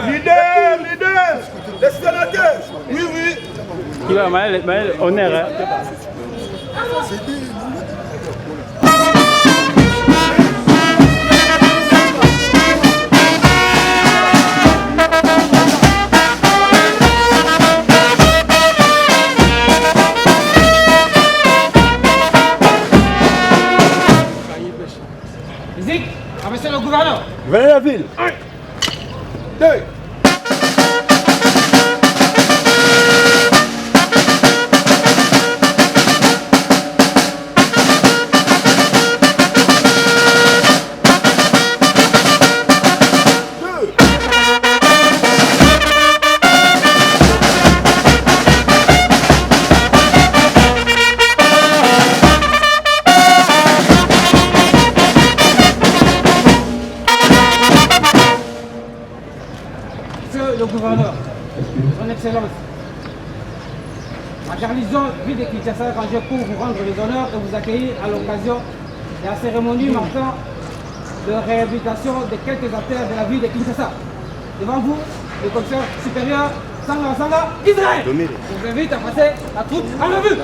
Leader, les sénateurs. Oui. Il va mal, honneur. Musique, monsieur le gouverneur. Venez la ville. 1, 2. Monsieur le gouverneur, son excellence, la garnison ville de Kinshasa est rangée pour vous rendre les honneurs et vous accueillir à l'occasion de la cérémonie marquant de réhabilitation de quelques artères de la ville de Kinshasa. Devant vous, le commissaire supérieur Sanga Israël. Je vous invite à passer la troute à la vue.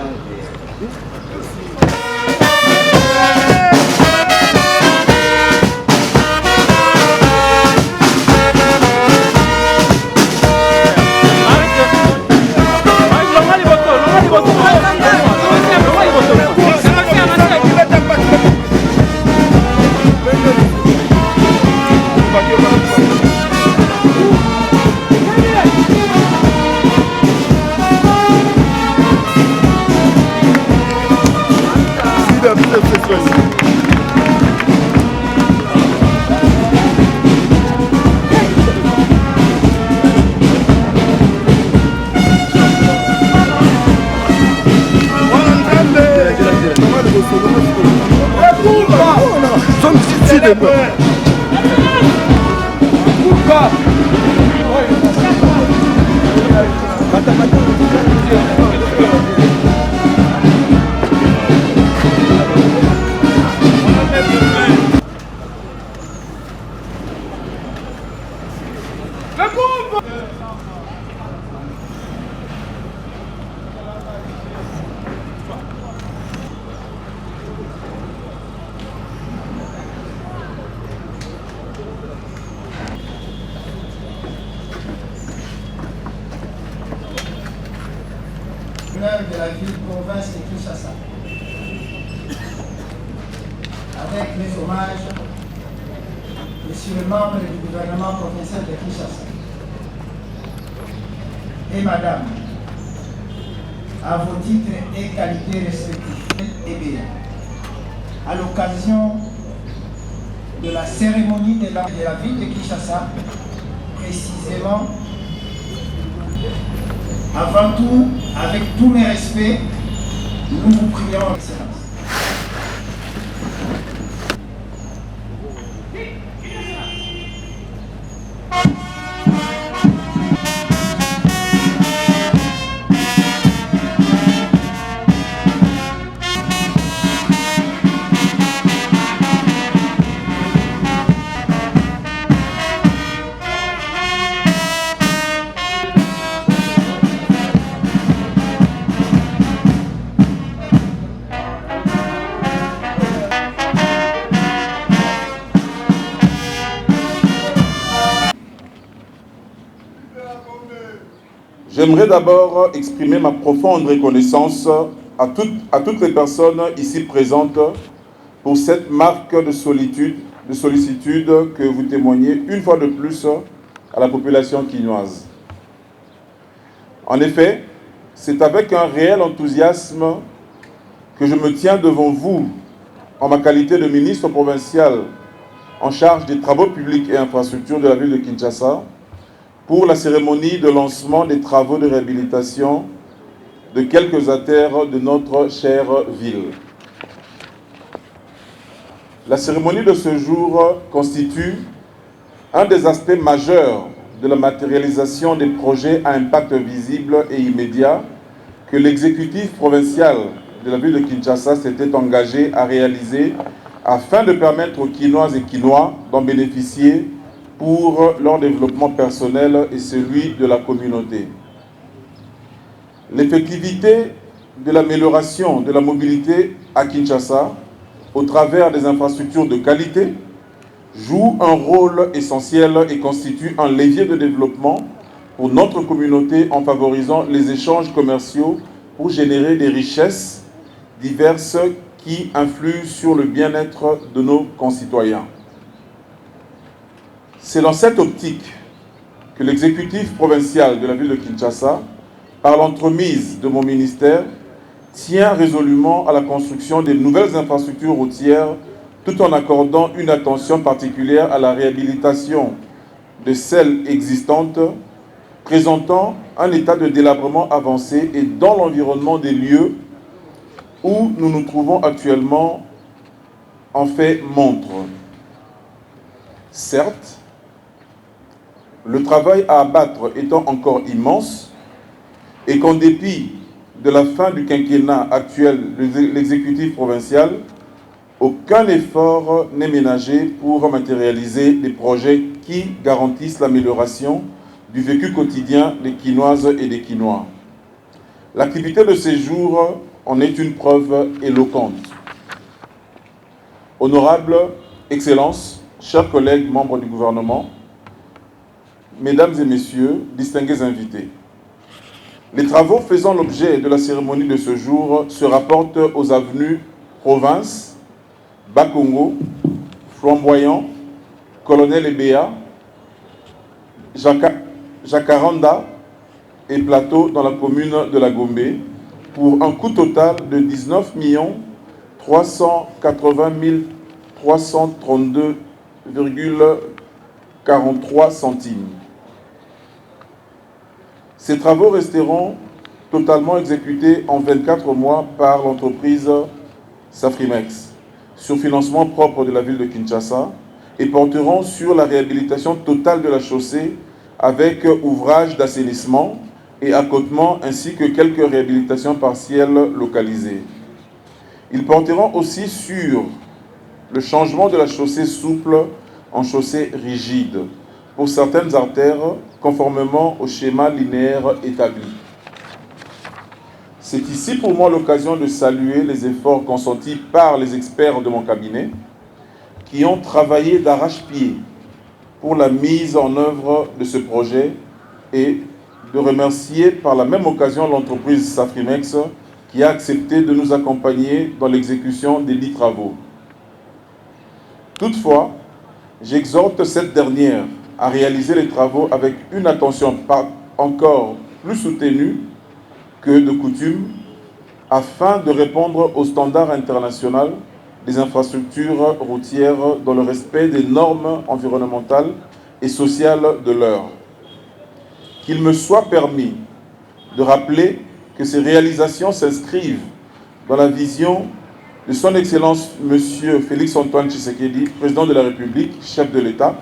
De la ville-province de Kinshasa, avec mes hommages, Monsieur le membre du gouvernement provincial de Kinshasa et Madame, à vos titres et qualités respectifs et bien, à l'occasion de la cérémonie de la ville de Kinshasa, précisément. Avant tout, avec tous mes respects, nous vous prions, Excellence. J'aimerais d'abord exprimer ma profonde reconnaissance à toutes les personnes ici présentes pour cette marque de sollicitude que vous témoignez une fois de plus à la population quinoise. En effet, c'est avec un réel enthousiasme que je me tiens devant vous en ma qualité de ministre provincial en charge des travaux publics et infrastructures de la ville de Kinshasa pour la cérémonie de lancement des travaux de réhabilitation de quelques artères de notre chère ville. La cérémonie de ce jour constitue un des aspects majeurs de la matérialisation des projets à impact visible et immédiat que l'exécutif provincial de la ville de Kinshasa s'était engagé à réaliser afin de permettre aux Quinoises et Quinois d'en bénéficier pour leur développement personnel et celui de la communauté. L'effectivité de l'amélioration de la mobilité à Kinshasa au travers des infrastructures de qualité joue un rôle essentiel et constitue un levier de développement pour notre communauté en favorisant les échanges commerciaux pour générer des richesses diverses qui influent sur le bien-être de nos concitoyens. C'est dans cette optique que l'exécutif provincial de la ville de Kinshasa, par l'entremise de mon ministère, tient résolument à la construction des nouvelles infrastructures routières tout en accordant une attention particulière à la réhabilitation de celles existantes présentant un état de délabrement avancé et dans l'environnement des lieux où nous nous trouvons actuellement en fait montre. Certes, le travail à abattre étant encore immense et qu'en dépit de la fin du quinquennat actuel de l'exécutif provincial, aucun effort n'est ménagé pour matérialiser des projets qui garantissent l'amélioration du vécu quotidien des Quinoises et des Quinois. L'activité de ces jours en est une preuve éloquente. Honorables Excellences, chers collègues membres du gouvernement, Mesdames et Messieurs, distingués invités, les travaux faisant l'objet de la cérémonie de ce jour se rapportent aux avenues Province, Bakongo, Flamboyant, Colonel Ebea, Jacaranda et Plateau dans la commune de la Gombe pour un coût total de 19 380 332,43 centimes. Ces travaux resteront totalement exécutés en 24 mois par l'entreprise Safrimex, sur financement propre de la ville de Kinshasa, et porteront sur la réhabilitation totale de la chaussée avec ouvrage d'assainissement et accotement ainsi que quelques réhabilitations partielles localisées. Ils porteront aussi sur le changement de la chaussée souple en chaussée rigide pour certaines artères conformément au schéma linéaire établi. C'est ici pour moi l'occasion de saluer les efforts consentis par les experts de mon cabinet qui ont travaillé d'arrache-pied pour la mise en œuvre de ce projet et de remercier par la même occasion l'entreprise Safrimex qui a accepté de nous accompagner dans l'exécution des dits travaux. Toutefois, j'exhorte cette dernière à réaliser les travaux avec une attention encore plus soutenue que de coutume afin de répondre aux standards internationaux des infrastructures routières dans le respect des normes environnementales et sociales de l'heure. Qu'il me soit permis de rappeler que ces réalisations s'inscrivent dans la vision de son Excellence M. Félix-Antoine Tshisekedi, président de la République, chef de l'État,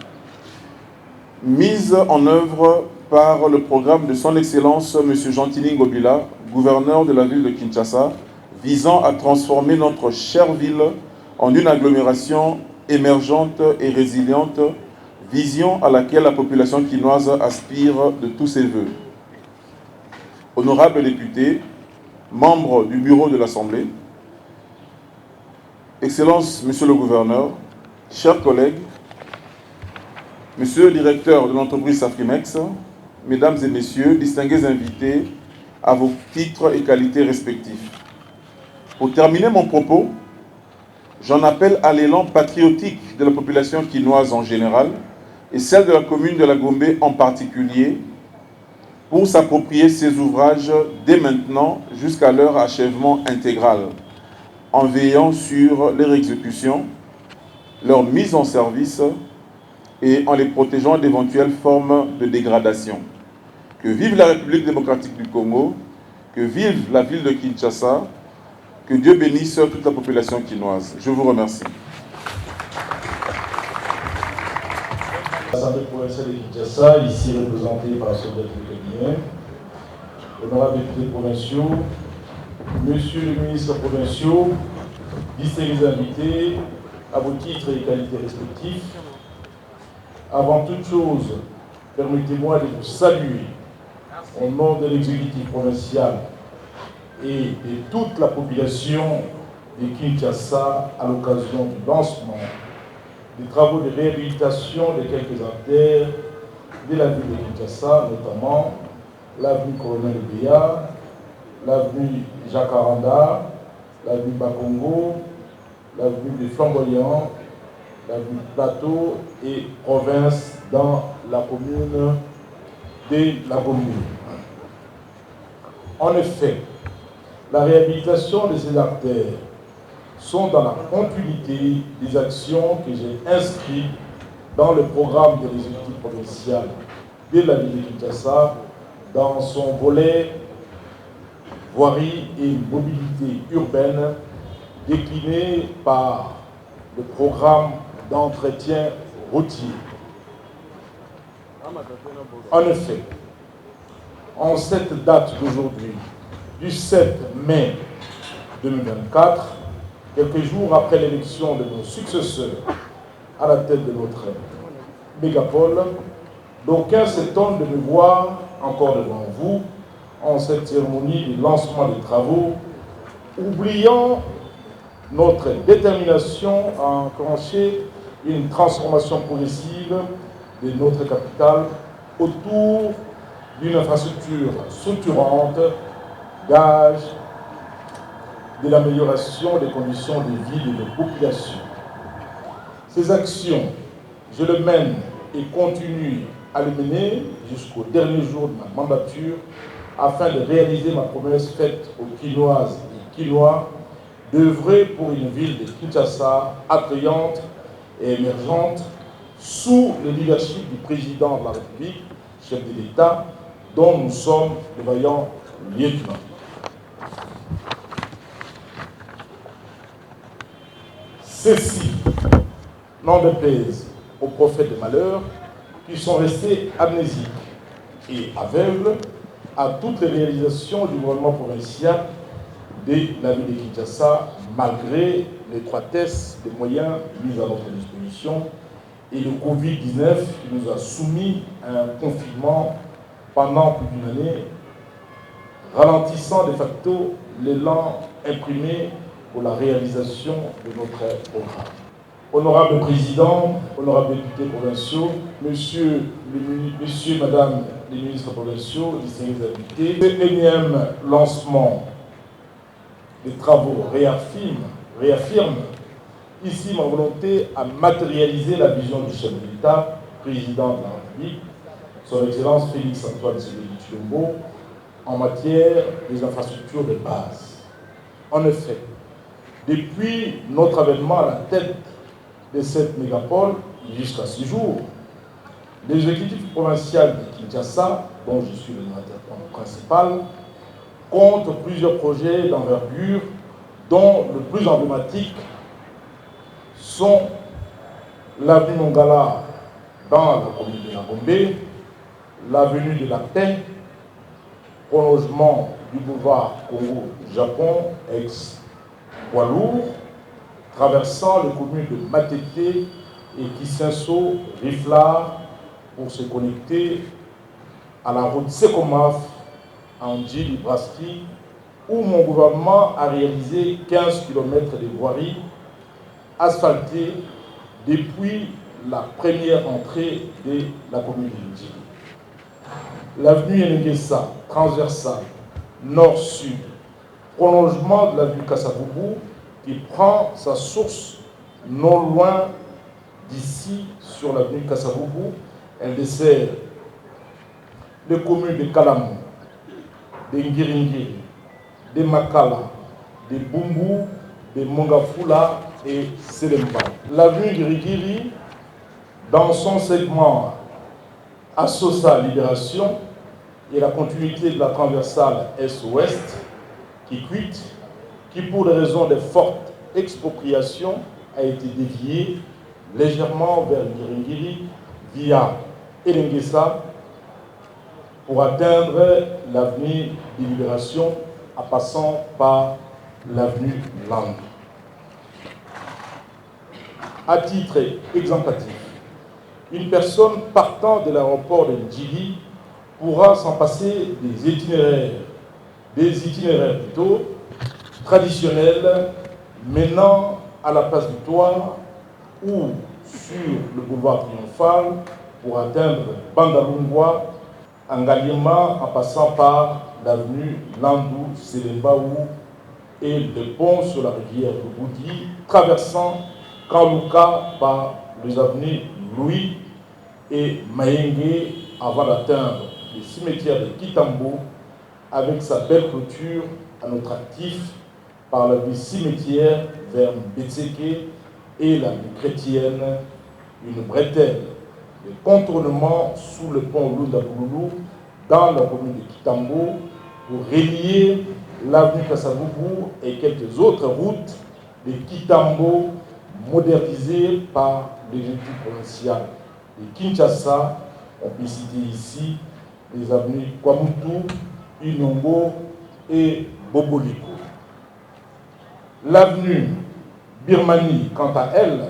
mise en œuvre par le programme de son Excellence M. Gentilin Ngobila, gouverneur de la ville de Kinshasa, visant à transformer notre chère ville en une agglomération émergente et résiliente, vision à laquelle la population quinoise aspire de tous ses voeux. Honorables députés, membres du bureau de l'Assemblée, Excellence, Monsieur le Gouverneur, chers collègues, Monsieur le Directeur de l'entreprise Safrimex, Mesdames et Messieurs, distingués invités à vos titres et qualités respectifs. Pour terminer mon propos, j'en appelle à l'élan patriotique de la population quinoise en général et celle de la commune de la Gombe en particulier pour s'approprier ces ouvrages dès maintenant jusqu'à leur achèvement intégral, en veillant sur leur exécution, leur mise en service et en les protégeant d'éventuelles formes de dégradation. Que vive la République démocratique du Congo, que vive la ville de Kinshasa, que Dieu bénisse toute la population quinoise. Je vous remercie. L'Assemblée provinciale de Kinshasa, ici représentée par la Sorbonne cabinet, honorables députés provinciaux, Monsieur le ministre provinciaux, distingués invités, à vos titres et qualités respectifs. Avant toute chose, permettez-moi de vous saluer au nom de l'exécutif provincial et de toute la population de Kinshasa à l'occasion du lancement des travaux de réhabilitation de quelques artères de la ville de Kinshasa, notamment l'avenue Colonel Béa, l'avenue Jacaranda, l'avenue Bakongo, l'avenue des Flamboyants, l'avenue Plateau et Province dans la commune de la Gombe. En effet, la réhabilitation de ces artères sont dans la continuité des actions que j'ai inscrites dans le programme de l'exécutif provincial de la ville de Kinshasa dans son volet voirie et mobilité urbaine décliné par le programme d'entretien routier. En effet, en cette date d'aujourd'hui, du 7 mai 2024, quelques jours après l'élection de nos successeurs à la tête de notre mégapole, d'aucuns s'étonnent de me voir encore devant vous en cette cérémonie de lancement des travaux, oubliant notre détermination à enclencher une transformation progressive de notre capitale autour d'une infrastructure structurante, gage de l'amélioration des conditions de vie de nos populations. Ces actions, je le mène et continue à les mener jusqu'au dernier jour de ma mandature afin de réaliser ma promesse faite aux Kinoises et Kinois d'œuvrer pour une ville de Kinshasa attrayante et émergente sous le leadership du président de la République, chef de l'État, dont nous sommes les vaillants lieutenants. Ceci n'en déplaise aux prophètes de malheur qui sont restés amnésiques et aveugles à toutes les réalisations du gouvernement provincial de la ville de Kinshasa, malgré l'étroitesse des moyens mis à notre disposition et le Covid-19 qui nous a soumis à un confinement pendant plus d'une année, ralentissant de facto l'élan imprimé pour la réalisation de notre programme. Honorable Président, honorables députés provinciaux, Monsieur, Madame les ministres provinciaux, distingués invités, ce énième lancement des travaux réaffirme ici ma volonté à matérialiser la vision du chef de l'État, président de la République, son Excellence Félix-Antoine Tshisekedi Tshilombo, en matière des infrastructures de base. En effet, depuis notre avènement à la tête de cette mégapole jusqu'à ce jour, l'exécutif provincial de Kinshasa, dont je suis le directeur principal, compte plusieurs projets d'envergure, dont le plus emblématique sont l'avenue Mongala dans la commune de la Gombe, l'avenue de la Paix, prolongement du boulevard Congo-Japon, ex-poids lourd, traversant les communes de Matete et Kissenso, Rifla, pour se connecter à la route Sekomaf, Andy, Libraski, où mon gouvernement a réalisé 15 km de voirie asphaltée depuis la première entrée de la commune de Ndji. L'avenue Enengesa, transversale, nord-sud, prolongement de l'avenue Kassaboubou, qui prend sa source non loin d'ici, sur l'avenue Kassaboubou. Elle dessert les communes de Kalamou, de Ngiringiri, de Makala, de Bungu, de Mongafula et Selemba. L'avenue Ngirigiri, dans son segment Assosa Libération et la continuité de la transversale Est-Ouest, qui quitte, qui pour des raisons de forte expropriation a été déviée légèrement vers Ngiringiri via Elengesa pour atteindre l'avenue de Libération en passant par l'avenue Land. À titre exemplatif, une personne partant de l'aéroport de Djili pourra s'en passer des itinéraires plutôt traditionnels menant à la place Victoire ou sur le boulevard Triomphal pour atteindre Bandalungwa, Angalima en passant par l'avenue Landou, Selembaou et le pont sur la rivière de Boudi, traversant Kaluka par les avenues Louis et Mayengue avant d'atteindre le cimetière de Kitambo avec sa belle clôture à notre actif par la vie cimetière vers Betseke et la vie chrétienne, une bretelle de contournement sous le pont Lunda-Boulou dans la commune de Kitambo pour relier l'avenue Kassaboubou et quelques autres routes de Kitambo modernisées par l'exécutif provincial de Kinshasa. On peut citer ici les avenues Kwamutu, Inongo et Boboliko. L'avenue Birmanie, quant à elle,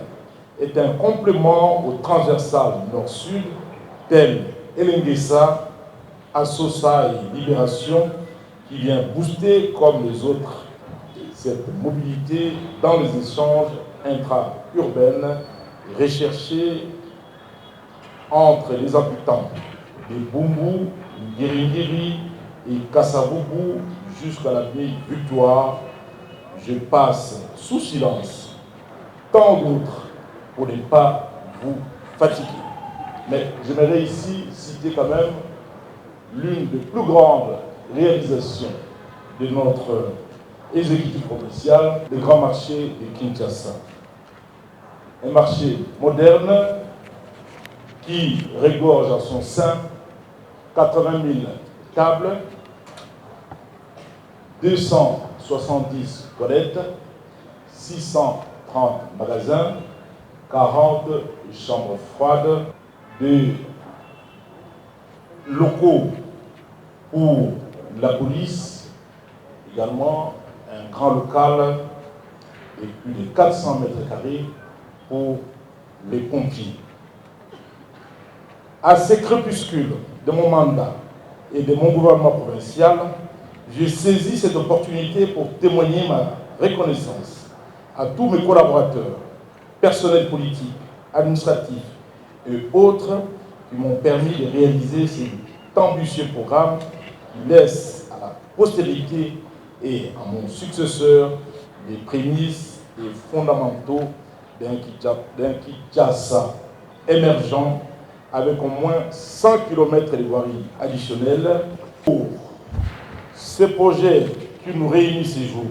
est un complément au transversal nord-sud, tel Elengesa, Assosa et Libération, qui vient booster comme les autres cette mobilité dans les échanges intra-urbains recherchés entre les habitants de Bumbu, Guéringiri et Kassaboubou jusqu'à la vieille Victoire. Je passe sous silence tant d'autres pour ne pas vous fatiguer. Mais j'aimerais ici citer quand même l'une des plus grandes réalisations de notre exécutif provincial, le grand marché de Kinshasa. Un marché moderne qui regorge à son sein 80 000 tables, 270 toilettes, 630 magasins, 40 chambres froides, des locaux pour la police, également un grand local et plus de 400 mètres carrés pour les pompiers. À ces crépuscules de mon mandat et de mon gouvernement provincial, j'ai saisi cette opportunité pour témoigner ma reconnaissance à tous mes collaborateurs, personnels politiques, administratifs et autres qui m'ont permis de réaliser cet ambitieux programme qui laisse à la postérité et à mon successeur les prémices et fondamentaux d'un Kinshasa émergent avec au moins 100 km de voiries additionnelles. Pour ce projet qui nous réunit ces jours,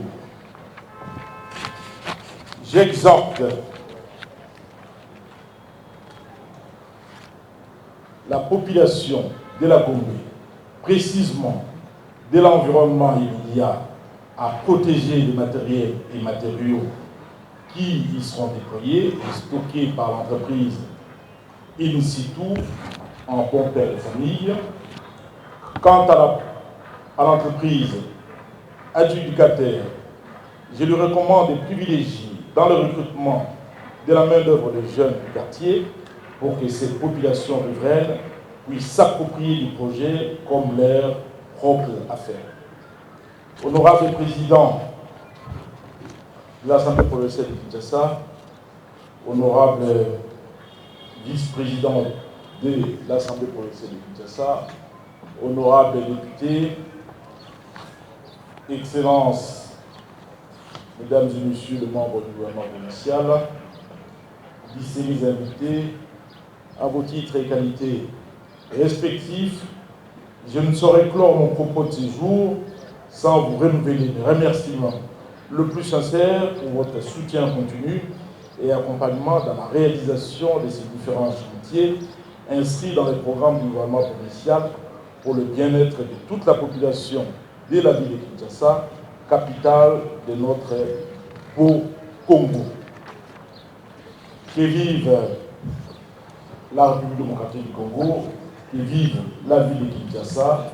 j'exhorte la population de la Gombe, précisément de l'environnement immédiat, à protéger les matériels et matériaux qui y seront déployés et stockés par l'entreprise in situ en bon père de famille. Quant à l'entreprise adjudicataire, je lui recommande de privilégier dans le recrutement de la main-d'œuvre des jeunes du quartier pour que cette population riveraine puisse s'approprier du projet comme leur propre affaire. Honorable président de l'Assemblée provinciale de Kinshasa, honorable vice-président de l'Assemblée provinciale de Kinshasa, honorables députés, Excellences, Mesdames et Messieurs les membres du gouvernement provincial, distingués invités, à vos titres et qualités respectifs, je ne saurais clore mon propos de ce jour sans vous renouveler mes remerciements le plus sincère pour votre soutien continu et accompagnement dans la réalisation de ces différents chantiers inscrits dans les programmes du gouvernement provincial pour le bien-être de toute la population de la ville de Kinshasa, capitale de notre beau Congo. Que vive la République démocratique du Congo, que vive la ville de Kinshasa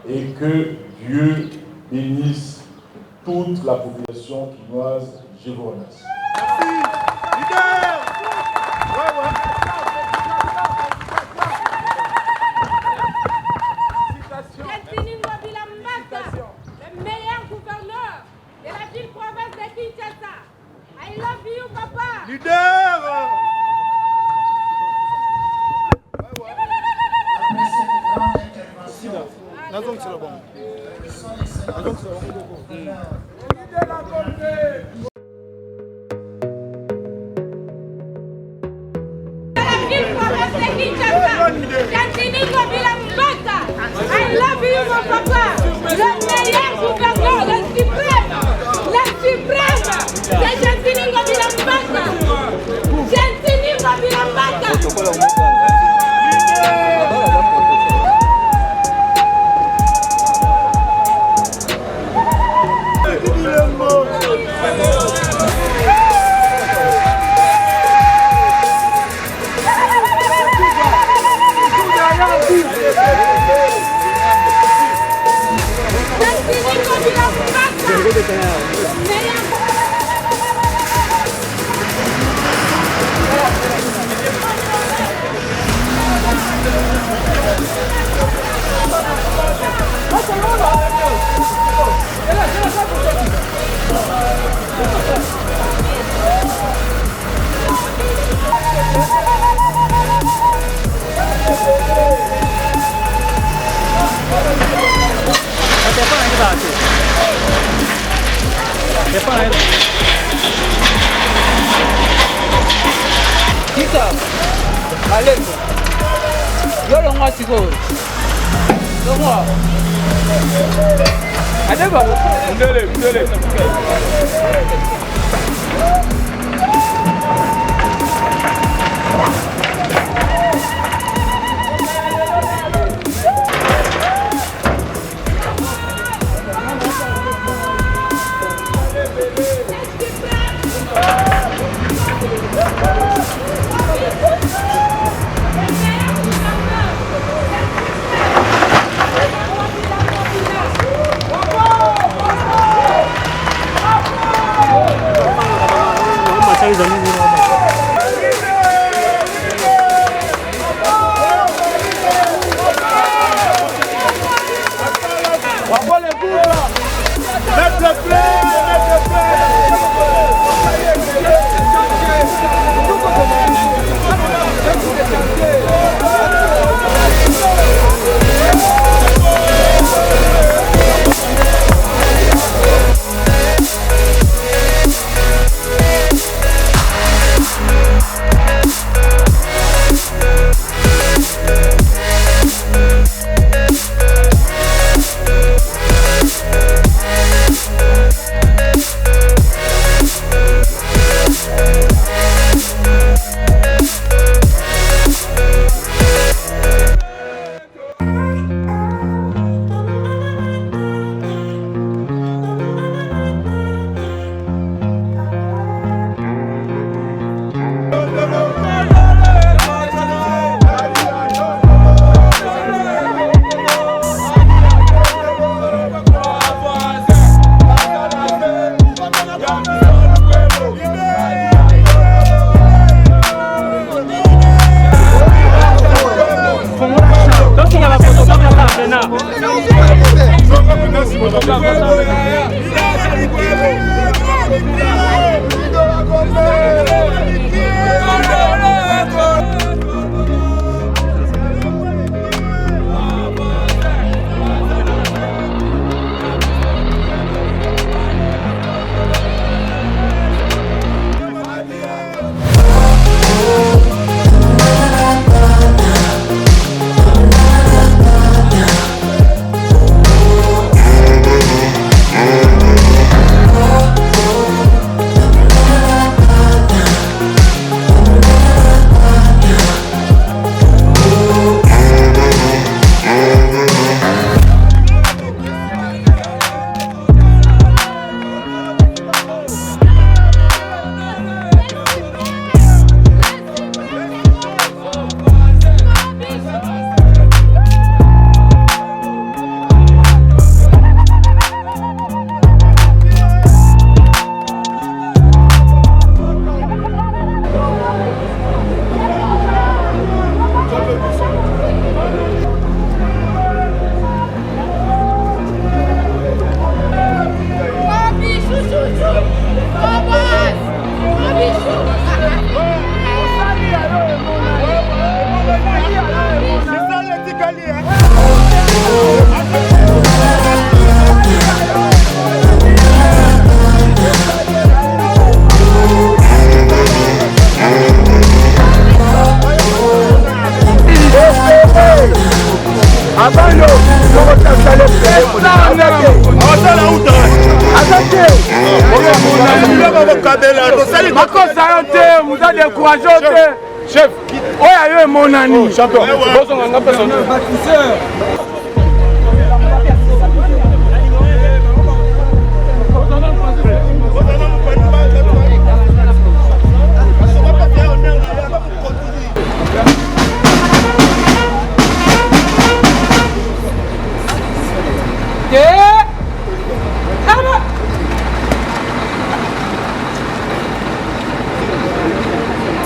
et que Dieu bénisse toute la population quinoise. Je vous remercie. Leader I love you, mon papa. Le meilleur gouverneur, le suprême. C'est Gentini Ngobila-Mbaka. Gentini Ngobila-Mbaka. Chef, oya yo mon ami. Champion.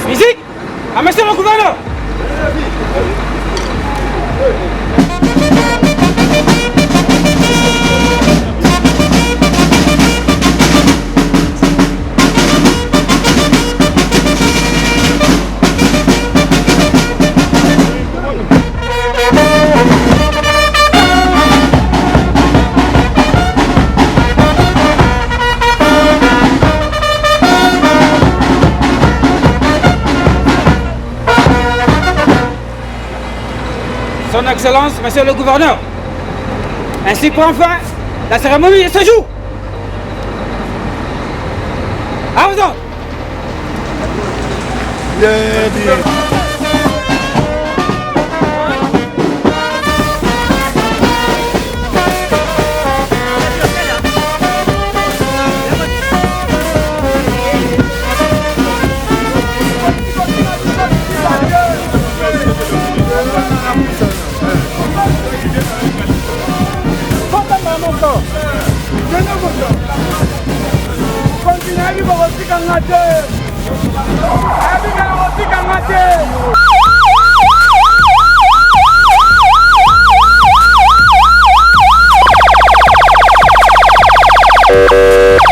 Musique. Ah, monsieur le gouverneur. Son Excellence, Monsieur le Gouverneur. Ainsi prend fin la cérémonie de ce jour. À vous autres. Continue.